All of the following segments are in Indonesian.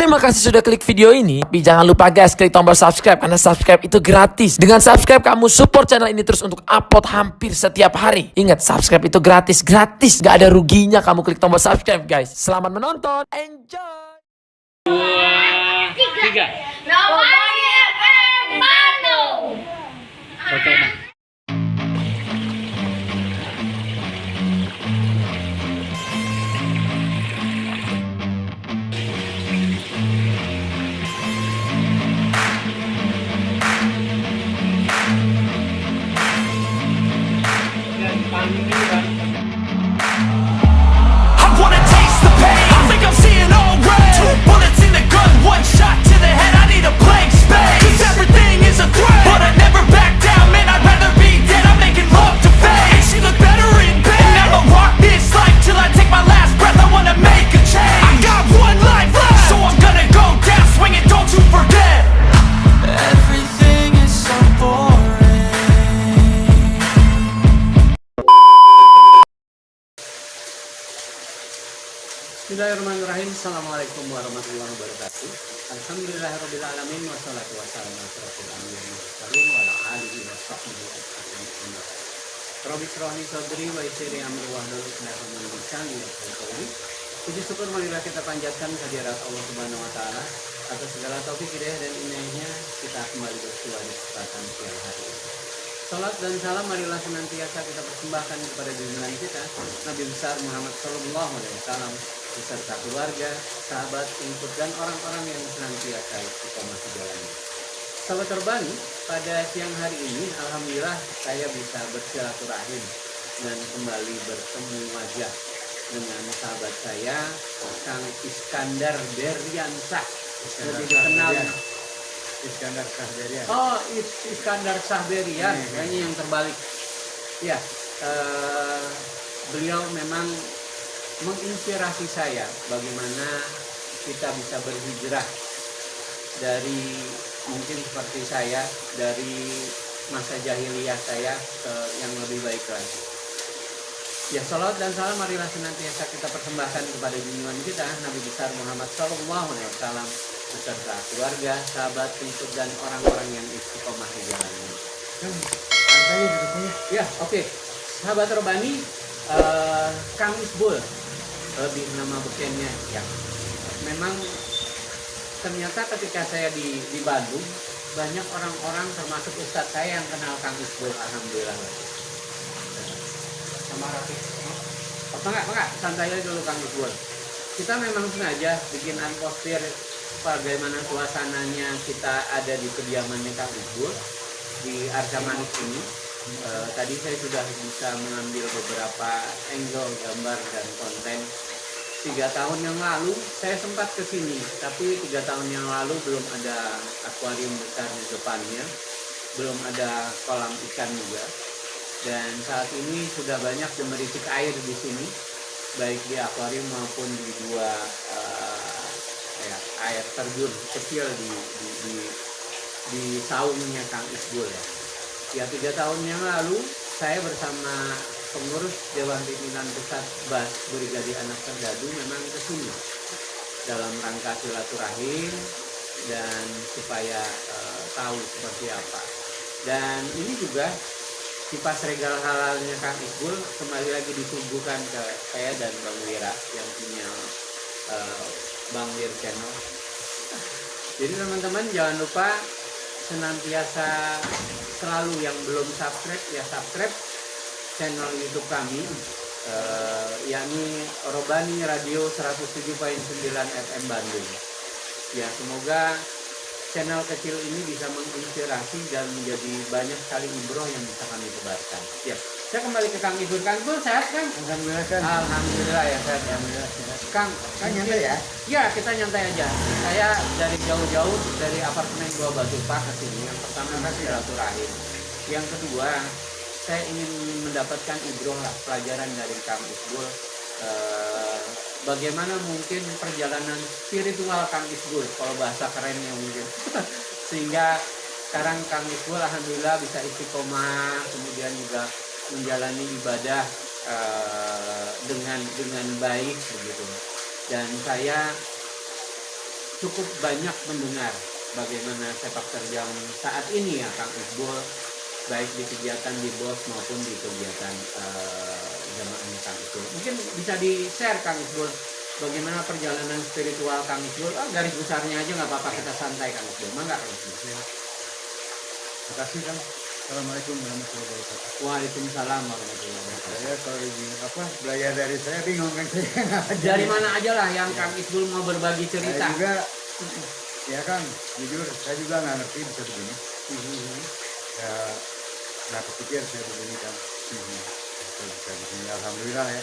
Terima kasih sudah klik video ini. Tapi jangan lupa guys, klik tombol subscribe karena subscribe itu gratis. Dengan subscribe kamu support channel ini terus untuk upload hampir setiap hari. Ingat, subscribe itu gratis. Gak ada ruginya kamu klik tombol subscribe guys. Selamat menonton. Enjoy. 2, 3. Romani FM Bandung. Foto mah. I wanna taste the pain. I think I'm seeing all red. 2 bullets in the gun, 1 shot to the head. I need a blank space. 'Cause everything is a threat, but I never back down. Man, I'd rather be dead. I'm making love to fate. And she look better in bed. And I'ma rock this life till I take my last breath. I wanna make a change. I got 1 life left, so I'm gonna go down swinging. Don't you forget. Everything is so boring. Bismillahirrahmanirrahim. Assalamualaikum warahmatullahi wabarakatuh. Alhamdulillahirrabbilalamin. Wassalatu wassalamu ala asyrofil anbiya'i wal mursalin wa ala alihi wa sahbihi ajma'in. Rabbi shrah li sadri wa yassir li amri wahlul 'uqdatam min lisani yafqahu qawli. Puji syukur marilah kita panjatkan kehadirat Allah Subhanahu wa taala atas segala taufik hidayah dan inayahnya kita kembali bersua di kesempatan siang hari ini. Salat dan salam marilah senantiasa kita persembahkan kepada junjungan kita Nabi besar Muhammad sallallahu alaihi wasallam beserta keluarga, sahabat, pengikut dan orang-orang yang senantiasa istiqomah di jalannya. Sahabat Robbani, pada siang hari ini alhamdulillah saya bisa bersilaturahim dan kembali bertemu wajah dengan sahabat saya Kang Iskandar Berdiansah, lebih dikenal Iskandar Sahberian. Oh, Iskandar Sahberian, kayaknya yang terbalik. Ya, beliau memang menginspirasi saya bagaimana kita bisa berhijrah dari mungkin seperti saya dari masa jahiliyah saya ke yang lebih baik lagi. Ya, salawat dan salam marilah senantiasa kita persembahkan kepada junjungan kita Nabi besar Muhammad sallallahu alaihi wasallam beserta keluarga, sahabat, pengikut dan orang-orang yang istiqomah di jalannya. Saya duduknya. Ya, oke. Sahabat Robbani, Kang Isbul, lebih nama bekennya. Ya, memang ternyata ketika saya di Bandung banyak orang-orang termasuk ustadz saya yang kenal Kang Isbul, alhamdulillah. Sama Rafiq. Enggak, santai aja dulu Kang Isbul. Kita memang sengaja bikin atmosfer bagaimana suasananya kita ada di kediamannya Kang Isbul di Arca Manik ini. Tadi saya sudah bisa mengambil beberapa angle gambar dan konten. 3 tahun yang lalu saya sempat ke sini, tapi 3 tahun yang lalu belum ada akuarium besar di depannya, belum ada kolam ikan juga. Dan saat ini sudah banyak gemericik air di sini, baik di akuarium maupun di 2 air terjun kecil di saungnya Kang Isbul ya. Ya, 3 tahun yang lalu saya bersama pengurus Dewan Pimpinan Pusat BAS Brigade Anak Serdadu memang kesini dalam rangka silaturahim dan supaya tahu seperti apa. Dan ini juga kipas regal halalnya Kang Isbul kembali lagi disuguhkan ke saya dan Bang Wira yang punya Bang Wir Channel. Jadi teman-teman jangan lupa senantiasa selalu yang belum subscribe ya subscribe channel YouTube kami, yakni Robbani Radio 107.9 FM Bandung. Ya, semoga channel kecil ini bisa menginspirasi dan menjadi banyak sekali ibroh yang bisa kami tebarkan. Ya, saya kembali ke Kang Isbul. Kang Isbul sehat Kang? Alhamdulillah kan. Alhamdulillah ya sehat. Alhamdulillah sehat. Kang, Nyantai ya? Ya, kita nyantai aja. Saya dari jauh-jauh dari apartemen 2 Batupa ke sini. Yang pertama silaturahim. Yang kedua, saya ingin mendapatkan ibroh lah, pelajaran dari Kang Isbul. Bagaimana mungkin perjalanan spiritual Kang Isbul, kalau bahasa kerennya mungkin. Sehingga sekarang Kang Isbul alhamdulillah bisa istiqomah, kemudian juga menjalani ibadah dengan baik begitu. Dan saya cukup banyak mendengar bagaimana sepak terjang saat ini ya Kang Isbul, baik di kegiatan di BOS maupun di kegiatan jamaahnya Kang Isbul. Mungkin bisa di-share Kang Isbul bagaimana perjalanan spiritual Kang Isbul. Garis besarnya aja nggak apa-apa, kita santai Kang Isbul. Mangga Kang Isbul. Terima kasih Kang. Assalamualaikum warahmatullahi wabarakatuh. Waalaikumsalam warahmatullahi wabarakatuh. Saya kalau belajar dari saya bingung kan saya. Dari mana aja lah yang Kang Isbul mau berbagi Saya cerita. juga, ya Kang, jujur saya juga nggak ngerti bisa begini. Ya, nggak kepikir saya begini kan. Saya bisa begini, alhamdulillah ya.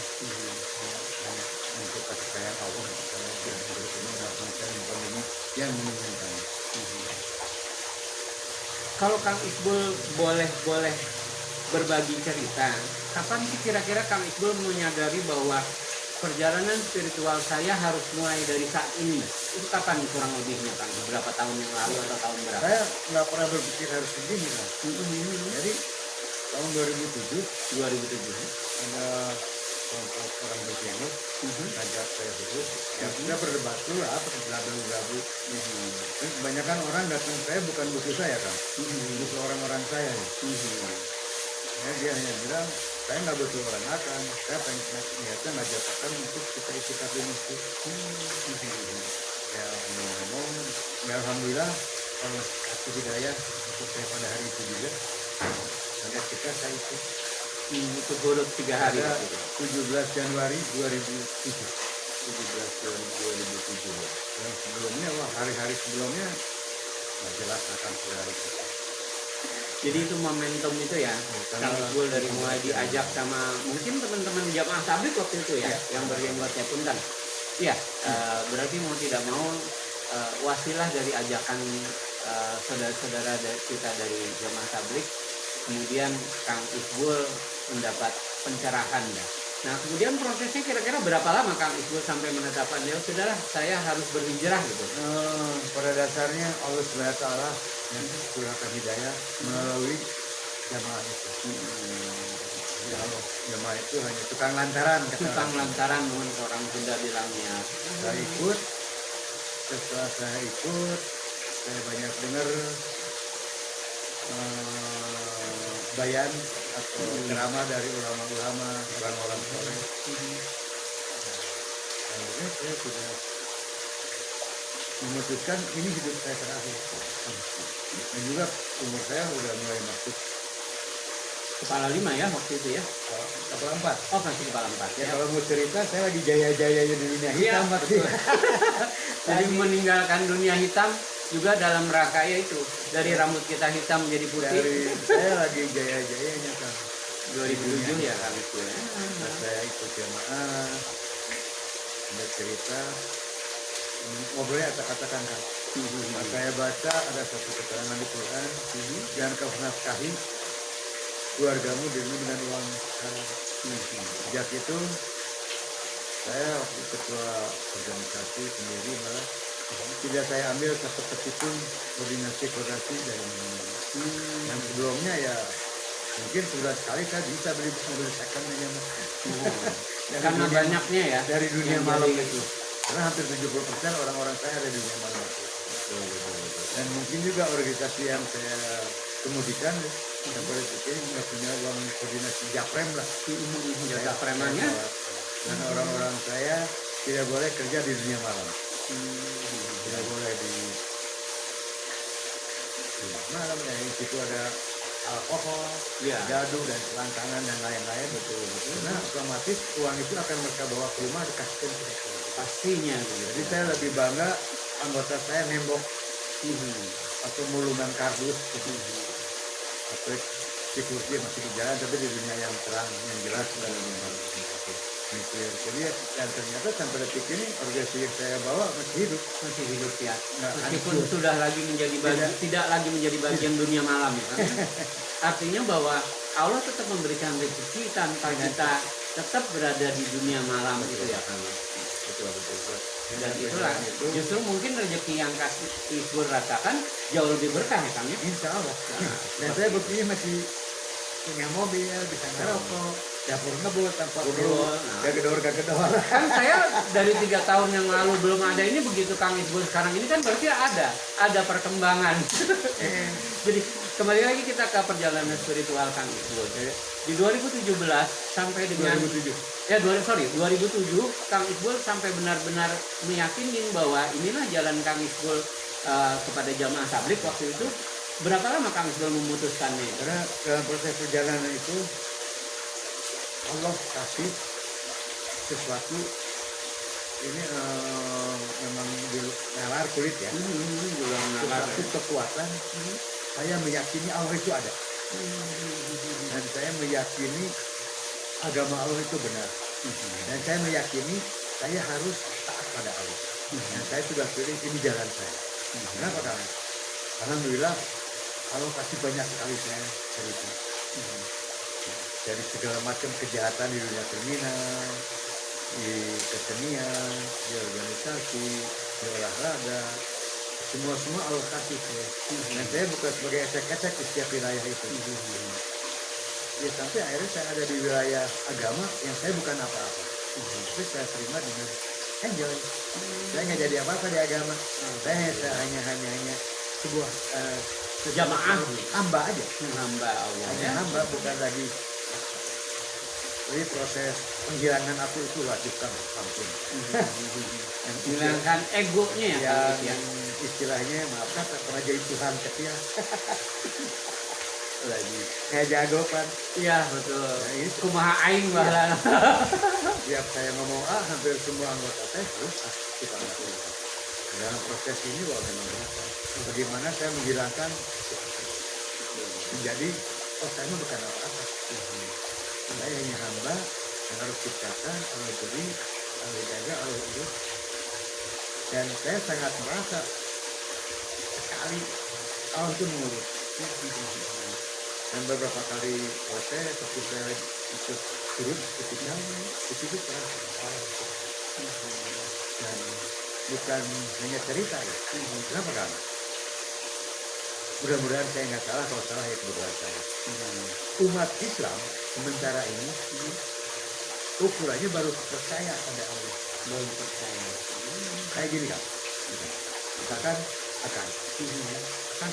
Untuk kasih sayang Allah, saya bertemu dengan saya begini yang menginginkan. Kalau Kang Isbul boleh berbagi cerita, kapan sih kira-kira Kang Isbul menyadari bahwa perjalanan spiritual saya harus mulai dari saat ini? Itu kapan kurang lebihnya Kang? Beberapa tahun yang lalu atau tahun berapa? Saya nggak pernah berpikir harus begini kan. Jadi tahun 2007 ada kelompok orang berjenggot ngajak saya dulu. Ya kita berdebat dulu apa berlabu-labu. Kebanyakan orang datang saya bukan butuh saya kan, butuh orang-orang saya. Ya, dia hanya bilang saya nggak butuh orang akan, saya pengen niatnya ngajak akan untuk kita isi kabin itu. Ya ngomong, ya alhamdulillah Allah kasih hidayah untuk saya pada hari itu juga. Ada kita saya itu. Itu huruf 3 hari. Ada gitu. 17 Januari 2007. 17 Januari 2007. Yang sebelumnya, hari-hari sebelumnya nggak jelas akan hari itu. Jadi itu momentum itu ya, Kang Isbul dari mulai diajak sama mungkin teman-teman jamaah tablik waktu itu ya, yang berjenggotnya pun kan. Iya, berarti mau tidak mau wasilah dari ajakan saudara-saudara kita dari jamaah tablik, kemudian Kang Isbul mendapat pencerahan ya. Nah kemudian prosesnya kira-kira berapa lama Kang Isbul sampai menetapkan ya sudahlah saya harus berhijrah gitu? Pada dasarnya Allah SWT yang curahkan hidayah melalui jamaah itu. Ya Allah, jamaah itu hanya tukang lantaran. Tukang lantaran mungkin orang Sunda bilangnya. Saya ikut, setelah saya ikut, saya banyak dengar bayan atau ceramah dari ulama-ulama, orang-orang soleh. Akhirnya saya sudah memutuskan ini hidup saya terakhir. Dan juga umur saya udah mulai masuk Kepala 5 ya waktu itu ya? kepala 4. Oh masih kepala 4 Ya ya. kalau mau cerita saya lagi jaya-jayanya di dunia hitam masih. Jadi meninggalkan dunia hitam juga dalam rangka itu dari rambut kita hitam menjadi putih. Saya lagi jaya-jayanya kan. 2007 ya kan itu ya. Nah, saya ikut jamaah, ada cerita, ngobrolnya kata-katakan kan. Nah, saya baca ada satu keterangan di Quran, jangan kau nafkahi keluargamu dengan uang haram. Sejak itu saya waktu ketua organisasi sendiri malah tidak saya ambil satu pun koordinasi dari mana. Yang sebelumnya ya mungkin sebulan sekali saya bisa beli mobil second aja mas. Karena banyaknya ya dari dunia yang malam jadi itu. Karena hampir 70% orang-orang saya ada di dunia malam itu. Dan mungkin juga organisasi yang saya kemudikan sampai detik ini nggak punya uang koordinasi japrem lah. Japremannya? Dan orang-orang saya tidak boleh kerja di dunia malam. Tidak boleh di malam ya, di situ ada alkohol, gaduh dan selangkangan dan lain-lain betul. Nah otomatis uang itu akan mereka bawa ke rumah dikasihkan ke mereka. Pastinya. Jadi saya lebih bangga anggota saya nembok atau muluman kardus atau siklus dia masih di jalan tapi di dunia yang terang yang jelas dalam nuklir. Jadi yang ternyata sampai detik ini organisasi yang saya bawa masih hidup Ya. Nggak Meskipun hancur. sudah lagi menjadi tidak lagi menjadi bagian dunia malam ya kan? Artinya bahwa Allah tetap memberikan rezeki tanpa kita tetap berada di dunia malam itu ya kan. betul. Dan itulah justru mungkin rezeki yang kasih Isbul rasakan jauh lebih berkah ya Kang ya. Insya Allah. Dan saya buktinya masih punya mobil, bisa ngerokok, dapur ngebul tanpa perlu Ngebul, nah. gagedor. Kan saya dari 3 tahun yang lalu belum ada ini, begitu Kang Isbul sekarang ini kan berarti ada perkembangan. Jadi kembali lagi kita ke perjalanan spiritual Kang Isbul. Di 2017 sampai dengan 2007 Kang Isbul sampai benar-benar meyakinin bahwa inilah jalan Kang Isbul kepada jamaah tabligh waktu itu. Berapa lama Kang Isbul memutuskannya? Karena dalam proses perjalanan itu Allah kasih sesuatu ini memang di nalar kulit ya. Sesuatu kekuatan. Saya meyakini Allah itu ada. Dan saya meyakini agama Allah itu benar. Dan saya meyakini saya harus taat pada Allah. Dan saya sudah pilih ini jalan saya. Kenapa Kang? Alhamdulillah Allah kasih banyak sekali saya cerita. Dari segala macam kejahatan di dunia kriminal, di kesenian, di organisasi, di olahraga, semua Allah kasih saya. Dan saya bukan sebagai esek-esek di setiap wilayah itu. Ya sampai akhirnya saya ada di wilayah agama yang saya bukan apa-apa. Tapi saya terima dengan enjoy. Saya nggak jadi apa-apa di agama. Saya hanya sebuah Jamaah, hamba aja. hamba Allah Hanya ya. hamba, bukan lagi. Jadi proses penghilangan aku itu wajibkan ampun. Hilangkan egonya ya Kang Yang Isbul. istilahnya maaf kata pernah jadi Tuhan kecil. Lagi nggak jago kan. Iya betul. Nah, itu. Kumaha aing bahala. Tiap saya ngomong hampir semua anggota teh harus kita lakukan. Dalam proses ini wah memang berat. Bagaimana saya menghilangkan menjadi saya mah bukan apa-apa. Saya hanya hamba yang harus ciptakan, Allah beri, Allah jaga, Allah urus. Dan saya sangat merasa sekali Allah itu mengurus. Dan beberapa kali proses, waktu saya ikut turun ketika di situ terasa Allah. Dan bukan hanya cerita ya. Kenapa kan? Mudah-mudahan saya nggak salah, kalau salah ya kebetulan saya. Umat Islam sementara ini ukurannya baru percaya pada Allah. Belum percaya. Kayak gini kan, misalkan akan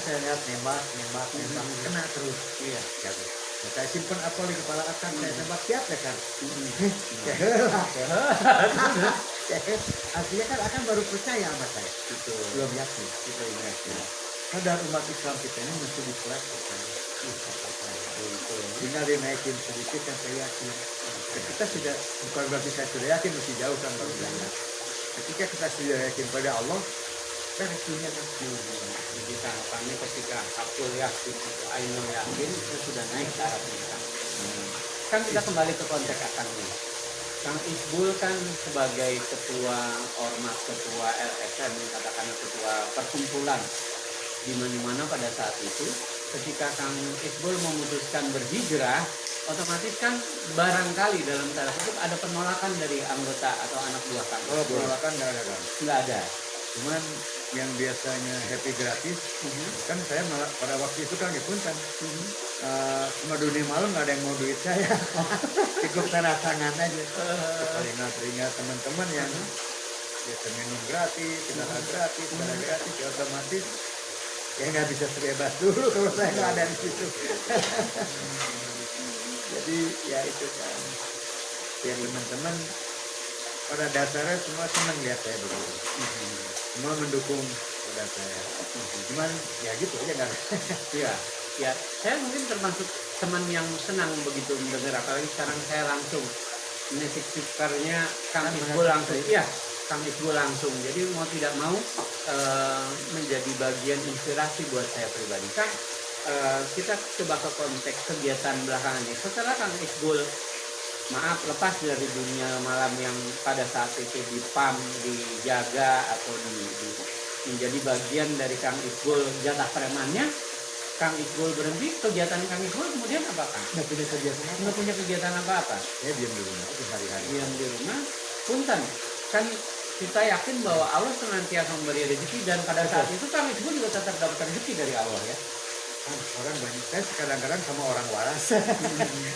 saya lihat nembak, kena terus. Iya. Gitu. Nah, saya simpan apel di kepala akan, saya nembak siap ya kan. Artinya kan akan baru percaya sama saya. Belum yakin. Sadar umat Islam kita ini mesti dikelas percaya. Tinggal dinaikin sedikit yang saya yakin. Kita sudah, bukan berarti saya sudah yakin, mesti jauh kan baru yakin. Ketika kita sudah yakin pada Allah, kan hasilnya kan. Jadi tanggapannya ketika aku yakin, Ainul yakin, itu sudah naik tarafnya. Kan kita kembali ke konteks akannya. Kang Isbul kan sebagai ketua ormas, ketua LSM, katakanlah ketua perkumpulan, di mana pada saat itu ketika Kang Isbul memutuskan berhijrah, otomatis kan barangkali dalam tanda kutip ada penolakan dari anggota atau anak buah Kang. Oh, penolakan nggak ada kan? Nggak ada. Cuman yang biasanya happy gratis, kan saya malah pada waktu itu kan dipunten. Cuma dunia malam nggak ada yang mau duit saya. Cukup tanda tangan aja. Paling teringat teman-teman yang biasa minum gratis, kendaraan gratis, barang gratis, ya otomatis ya nggak bisa sebebas dulu kalau saya nggak ada di situ. Jadi ya itu kan, ya teman-teman pada dasarnya semua senang lihat saya begini. Semua mendukung pada saya. Cuman ya gitu aja nggak ada. Iya, ya. Saya mungkin termasuk teman yang senang begitu mendengar, apalagi sekarang saya langsung ngasih speakernya Kang Isbul langsung. Iya, Kang Isbul langsung. Jadi mau tidak mau menjadi bagian inspirasi buat saya pribadi. Kang, kita coba ke konteks kegiatan belakangan ini. Setelah Kang Isbul maaf lepas dari dunia malam yang pada saat itu di PAM, dijaga atau menjadi bagian dari Kang Isbul jatah premannya, Kang Isbul berhenti, kegiatan Kang Isbul kemudian apa Kang? Nggak punya kegiatan apa? Nggak punya kegiatan apa-apa? Saya diam di rumah itu hari-hari. Diam di rumah, punten. Kan kita yakin bahwa Allah senantiasa memberi rezeki dan pada saat itu Kang Isbul juga tetap dapat rezeki dari Allah ya. Kan orang banyak, saya kadang-kadang sama orang waras.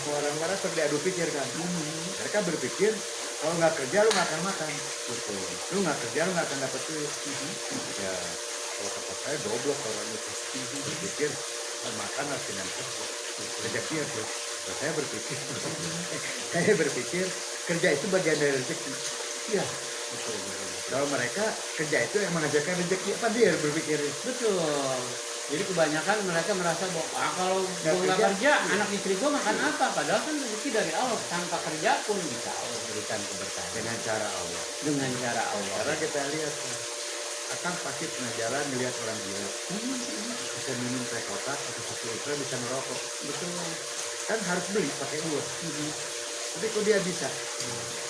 Orang waras terus diadu pikir kan. Mereka berpikir kalau nggak kerja lu nggak akan makan. Betul. Lu nggak kerja lu nggak akan dapat duit. Ya kalau kata saya goblok orang itu. Berpikir makan harus dengan kerja. Rezeki itu. Saya berpikir kerja itu bagian dari rezeki. Iya. Betul. Kalau mereka kerja itu yang mengajarkan rezeki, apa dia berpikir? Betul. Jadi kebanyakan mereka merasa bahwa kalau Nggak gue nggak kerja, kerja, anak istri gue makan apa? Padahal kan rezeki dari Allah. Tanpa kerja pun bisa Allah berikan keberkahan Dengan cara Allah. dengan cara Allah. Karena kita lihat, akan pasti pernah jalan melihat orang gila. Bisa minum teh kotak atau 1 liter bisa merokok. Betul. Kan harus beli pakai uang. Tapi kok dia bisa?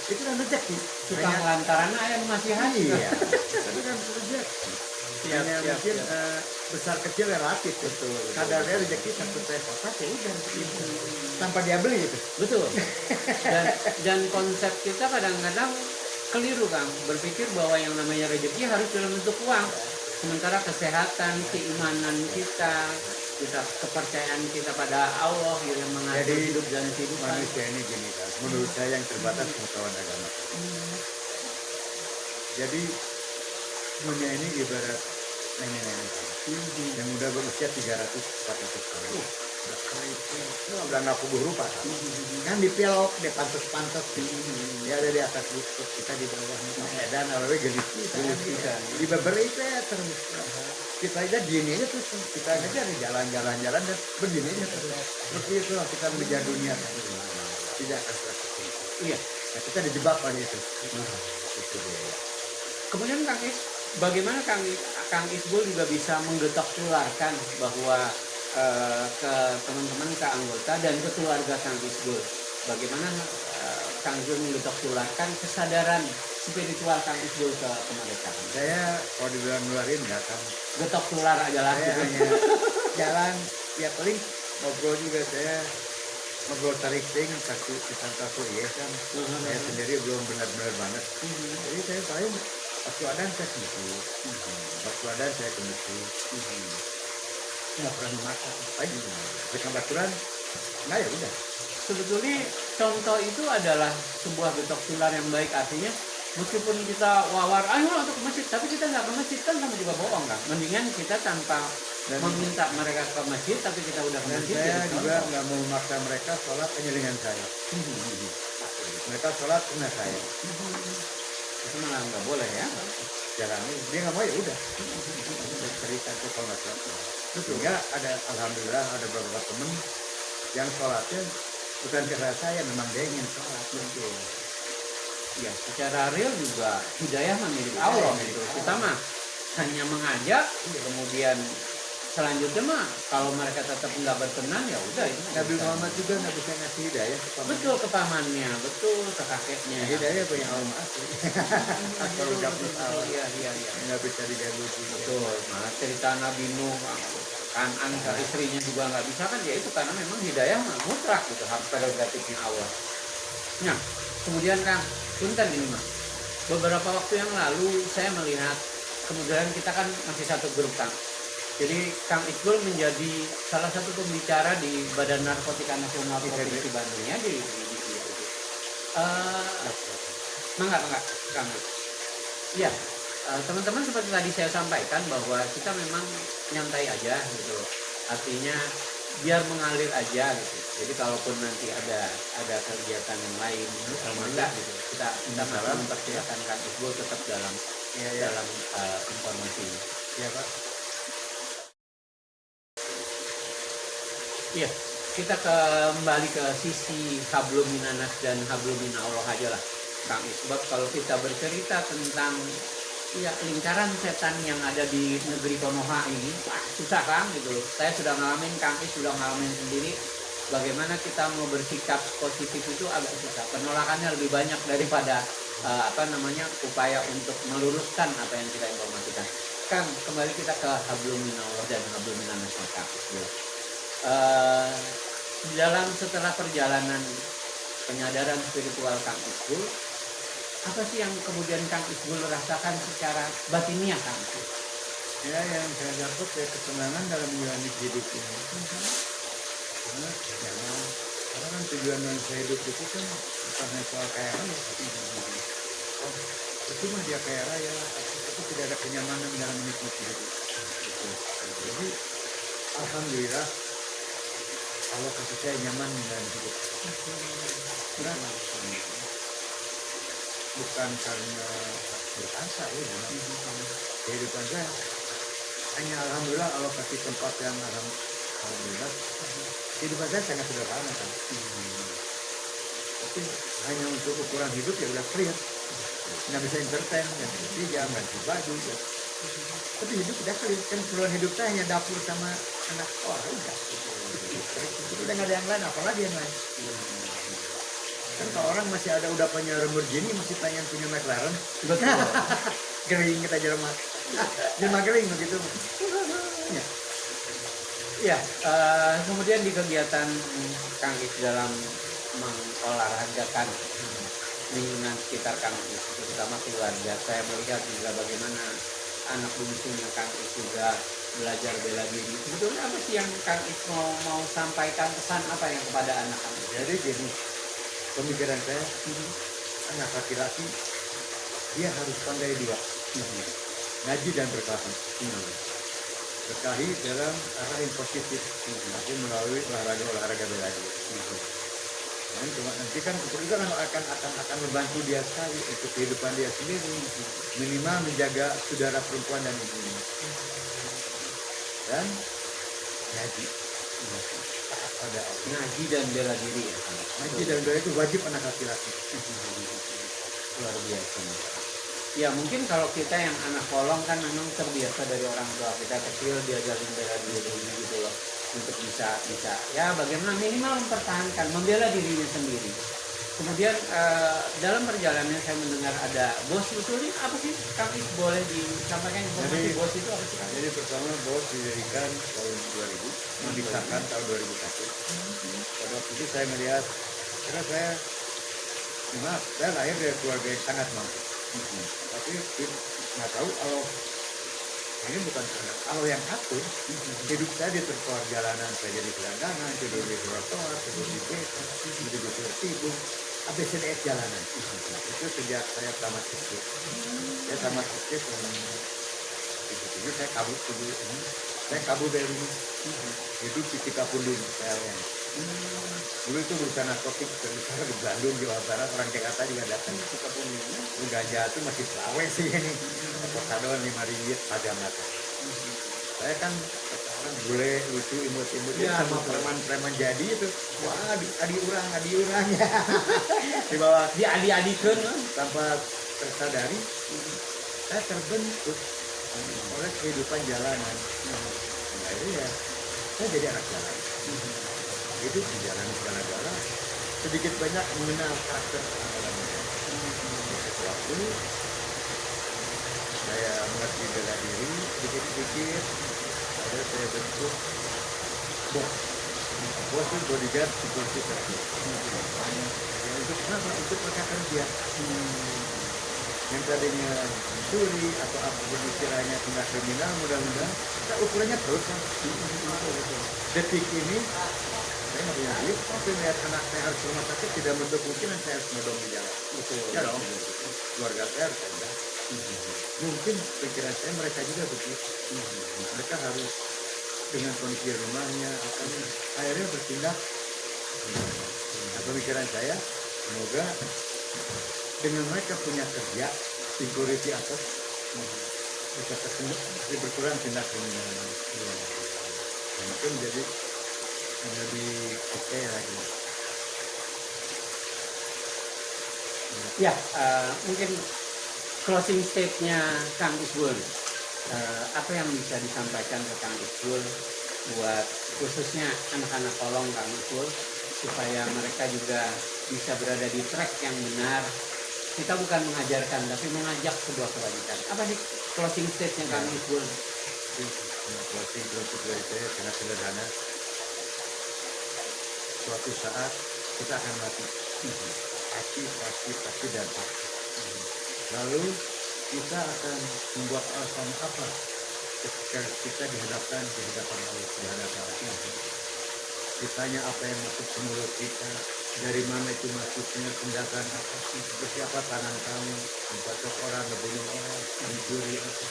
Itu kan rezeki. Suka lantaran ayam masih hati. Iya. Tapi kan rezeki. Hanya mungkin besar kecil relatif. Betul. Kadarnya rezeki 1 teh kotak ya udah rezeki. Tanpa dia beli itu. Betul. Dan konsep kita kadang-kadang keliru Kang, berpikir bahwa yang namanya rezeki harus dalam bentuk uang. Sementara kesehatan, keimanan kita kepercayaan kita pada Allah yang mengatur Jadi hidup dan kehidupan. manusia ini gini kan, menurut saya yang terbatas pengetahuan agama. Jadi dunia ini ibarat nenek-nenek yang udah berusia 300-400 tahun. Udah kering, udah nggak kubuh rupa kan dipelok, dia pantas-pantas dia ada di atas lutut, kita di bawah dan awalnya gelis kita di beberapa terus kita aja gini aja terus kita aja di jalan-jalan dan begini aja terus seperti itu lah kita mengejar dunia tidak akan selesai. Iya, nah, kita dijebak oleh itu. Itu dia. Kemudian Kang Is, bagaimana Kang Isbul juga bisa menggetok tularkan bahwa ke teman-teman, ke anggota dan ke keluarga Kang Isbul, bagaimana Kang Isbul menggetok tularkan kesadaran spiritual Kang Isbul ke kemerdekaan? Saya kalau dibilang nularin nggak kan, Getok tular aja lah. saya hanya jalan ya paling ngobrol juga, saya ngobrol tarik ting satu ya kan. Saya sendiri belum benar-benar banget. Jadi saya paling waktu ada saya ke masjid, waktu ada saya ke masjid. Nggak pernah makan, baik. Dengan Quran, nggak ya udah. Sebetulnya contoh itu adalah sebuah getok tular yang baik, artinya meskipun kita wawar ayo untuk ke masjid, tapi kita nggak ke masjid kan sama juga bohong kan. Mendingan kita tanpa meminta mereka ke masjid, tapi kita udah ke Dan masjid. saya jadi juga contoh. nggak mau memaksa mereka sholat hanya dengan saya. Mereka sholat karena saya. Itu malah nggak boleh ya. Jalani, dia nggak mau ya udah. Cerita itu kalau nggak sholat. Sehingga ada, alhamdulillah ada beberapa temen yang sholatnya bukan karena saya, memang dia ingin sholat. Betul. Ya, secara real juga hidayah milik Allah gitu. Kita mah hanya mengajak, kemudian selanjutnya mah kalau mereka tetap nggak berkenan ya udah itu. Nabi Muhammad juga nggak bisa ngasih hidayah ke pamannya. Betul, ke pamannya, betul, ke kakeknya. Hidayah punya Allah asli. Kalau nggak punya Allah, Iya. nggak bisa diganggu juga. Betul. Nah, cerita Nabi Nuh, Kanan ke istrinya juga nggak bisa kan, ya itu karena memang hidayah mah mutlak gitu, hak prerogatifnya Allah. Nah, kemudian Kang, punten ini mah. Beberapa waktu yang lalu saya melihat, kemudian kita kan masih satu grup Kang. Jadi Kang Iqbal menjadi salah satu pembicara di Badan Narkotika Nasional Provinsi Bandung ya di Mangga Kang. Iya, teman-teman seperti tadi saya sampaikan bahwa kita memang nyantai aja gitu. Artinya biar mengalir aja gitu. Jadi kalaupun nanti ada kegiatan yang lain enggak gitu. Kita masih mempersilakan Kang Iqbal tetap dalam informasi. Iya Pak. Iya, kita kembali ke sisi hablum minanas dan hablum minallah aja lah, Kang Is. Sebab kalau kita bercerita tentang ya lingkaran setan yang ada di negeri Konoha ini, susah Kang gitu. Saya sudah ngalamin, Kang Is sudah ngalamin sendiri. Bagaimana kita mau bersikap positif itu agak susah. Penolakannya lebih banyak daripada upaya untuk meluruskan apa yang kita informasikan. Kang, kembali kita ke hablum minallah dan hablum minanas Kang Is. Dalam setelah perjalanan penyadaran spiritual Kang Isbul, apa sih yang kemudian Kang Isbul rasakan secara batiniah Kang Isbul? Ya, yang saya dapat ya kesenangan dalam menjalani hidup ini. Karena jangan, karena kan tujuan manusia hidup itu kan bukan hanya soal kaya raya. Oh, itu mah dia kaya raya, tapi tidak ada kenyamanan dalam menikmati hidup. Jadi, alhamdulillah Allah kasih saya nyaman dalam hidup. Nah, bukan karena berasa ya, kehidupan saya hanya alhamdulillah Allah kasih tempat yang alhamdulillah. Kehidupan saya sangat sederhana kan. Tapi hanya untuk ukuran hidup ya udah clear. Nggak bisa entertain, nggak bisa jam, ganti baju. Ya. Tapi hidup udah clear. Kan keperluan hidup saya hanya dapur sama anak sekolah udah. Itu udah nggak ada yang lain, apalagi yang lain. Kan kalau orang masih ada udah punya Lamborghini masih pengen punya McLaren. Betul. Kering kita jelma. Jelma kering begitu. Ya. Ya, kemudian di kegiatan Kang Is dalam mengolahragakan lingkungan sekitar Kang Is, terutama keluarga, saya melihat juga bagaimana anak bungsunya Kang Is juga belajar bela diri. Sebetulnya apa sih yang Kang Is mau sampaikan, pesan apa yang kepada anak Kang Is? Jadi gini, pemikiran saya, anak laki-laki dia harus pandai dua, ngaji dan berkelahi. Berkelahi dalam arah yang positif, tapi melalui olahraga bela diri. Dan cuma nanti kan itu kan akan membantu dia sekali untuk kehidupan dia sendiri, minimal menjaga saudara perempuan dan ibunya. Dan ngaji. Pada Ngaji dan bela diri ya. ngaji dan bela itu wajib anak laki-laki. Luar biasa. Ya mungkin kalau kita yang anak kolong kan memang terbiasa dari orang tua kita kecil diajarin bela diri gitu loh, untuk bisa ya bagaimana minimal mempertahankan membela dirinya sendiri. Kemudian dalam perjalanan saya mendengar ada bos usulnya apa sih Kang Is, boleh disampaikan informasi Jadi- bos itu apa sih Kang? Jadi pertama bos didirikan tahun 2000, disahkan tahun 2001. Pada waktu itu saya melihat, karena saya lahir dari keluarga yang sangat mampu. Tapi nggak tahu kalau ini bukan karena Allah yang atur. Hidup saya di trotoar jalanan, saya jadi gelandangan, tidur di trotoar, tidur di desa, tidur di tidur, ABCDF jalanan. Itu sejak saya tamat SD. Saya tamat SD tahun 77, saya kabur dari rumah. Hidup di Cikapundung, PLN. Dulu itu urusan narkotik terbesar di Bandung, Jawa Barat, orang Jakarta juga datang ke Cikapundung. Ganja itu masih pelawe sih ini. Avocado 5 ringgit pada mata. Saya kan sekarang bule, lucu, imut-imut Ya, sama betul. preman-preman jadi itu. Wah, adi urang ya. Di bawah Diadi-adikeun tanpa tersadari, saya terbentuk oleh kehidupan jalanan. Akhirnya ya, saya jadi anak jalan. Hidup di jalan segala-gala, sedikit banyak mengenal karakter orang lain. Waktu saya mengerti bela diri, sedikit-sedikit, ada saya bentuk bos. Bos itu bodyguard security service. Ya, untuk kenapa? Untuk mereka kerja. Yang tadinya mencuri atau apapun istilahnya tindak kriminal, mudah-mudahan kita ukurannya terus kan. Detik ini saya nggak punya duit, tapi melihat anak saya harus ke rumah sakit tidak menutup kemungkinan saya harus nodong di jalan. Betul. Ya dong, keluarga saya harus ada. Mungkin pikiran saya mereka juga begitu. Mereka harus dengan kondisi rumahnya, akhirnya bertindak. Nah, pemikiran saya, semoga dengan mereka punya kerja, security atau bisa ketemu, berkurang tindak kriminal. Dan itu menjadi lebih oke lagi. Ya, mungkin closing state-nya Kang Isbul. Apa yang bisa disampaikan ke Kang Isbul buat khususnya anak-anak kolong Kang Isbul supaya mereka juga bisa berada di track yang benar. Kita bukan mengajarkan tapi mengajak sebuah kebajikan. Apa sih closing state-nya Kang Isbul? Closing dari saya sangat sederhana. Suatu saat kita akan mati. Pasti dan pasti. Lalu kita akan membuat alasan apa ketika kita dihadapkan di hadapan Allah Subhanahu wa Ta'ala. Ditanya apa yang masuk ke mulut kita, dari mana itu masuknya, tindakan apa sih, seperti apa tangan kamu, membacok orang, membunuh orang, mencuri apa.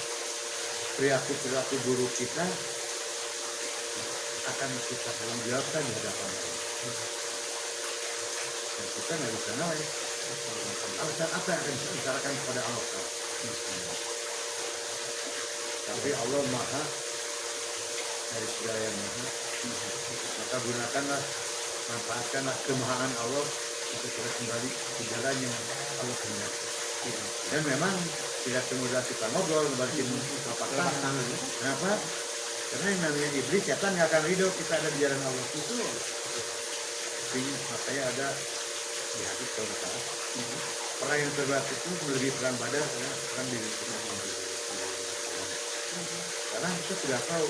Perilaku buruk kita akan kita jawabkan di hadapan Allah. Dan kita nggak bisa naik. Alasan apa yang akan dibicarakan kepada Allah? Tapi Allah Maha dari segala yang maha. Maka gunakanlah, manfaatkanlah kemahaan Allah untuk kita kembali ke jalan yang Allah kehendaki. Dan memang tidak semudah kita ngobrol, balikin telapak tangan. Kenapa? Karena yang namanya iblis, setan nggak akan ridho kita ada di jalan Allah. Itu makanya ada di hadis kalau nggak salah. Perang yang terberat itu melebihi perang Badar, perang di karena kita sudah tahu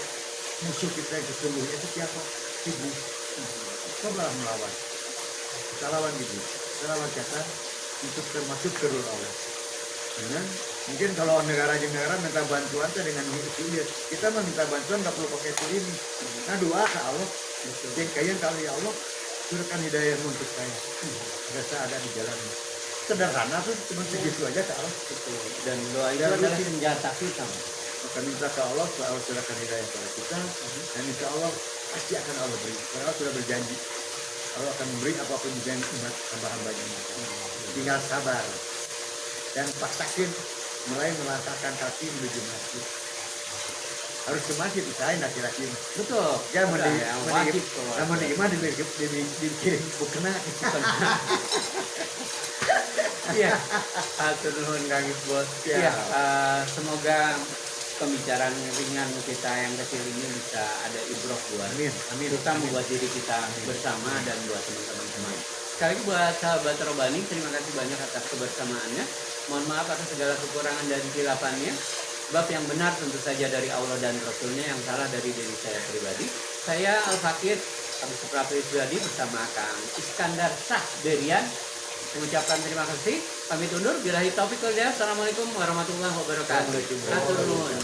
musuh kita yang sesungguhnya itu siapa? Iblis. Cobalah melawan. Kita lawan iblis, kita lawan setan untuk termasuk terur Allah. Dengan mungkin kalau negara minta bantuan dengan itu kita mah minta bantuan nggak perlu pakai itu ini. Nah doa ke Allah. Yang kalian kalau ya Allah turunkan hidayah untuk saya. Agar saya ada di jalan. Sederhana tuh cuma segitu aja ke Allah. Dan doa itu adalah senjata kita. Maka minta ke Allah supaya Allah serahkan hidayah kepada kita, dan insya Allah pasti akan Allah beri. Karena Allah sudah berjanji Allah akan memberi apapun juga yang umat hamba-hambanya. Tinggal sabar dan paksakan mulai melangkahkan kaki menuju masjid. Harus ke masjid usahain laki-laki. Betul. Ya wajib. Namun iman dibikin bukena. Iya. Atur nuhun Kang Bos. Iya. Semoga pembicaraan ringan kita yang kecil ini bisa ada ibroh buat kita, buat diri kita bersama dan buat teman-teman semua. Sekali lagi buat sahabat Robani, terima kasih banyak atas kebersamaannya. Mohon maaf atas segala kekurangan dan khilafannya. Sebab yang benar tentu saja dari Allah dan Rasulnya, yang salah dari diri saya pribadi. Saya Al-Fakir Abu Suprapli Sudadi bersama Kang Iskandar Sahberian mengucapkan terima kasih. Pamit undur. Billahi taufiq wal hidayah. Assalamualaikum warahmatullahi wabarakatuh. Atur nuhun.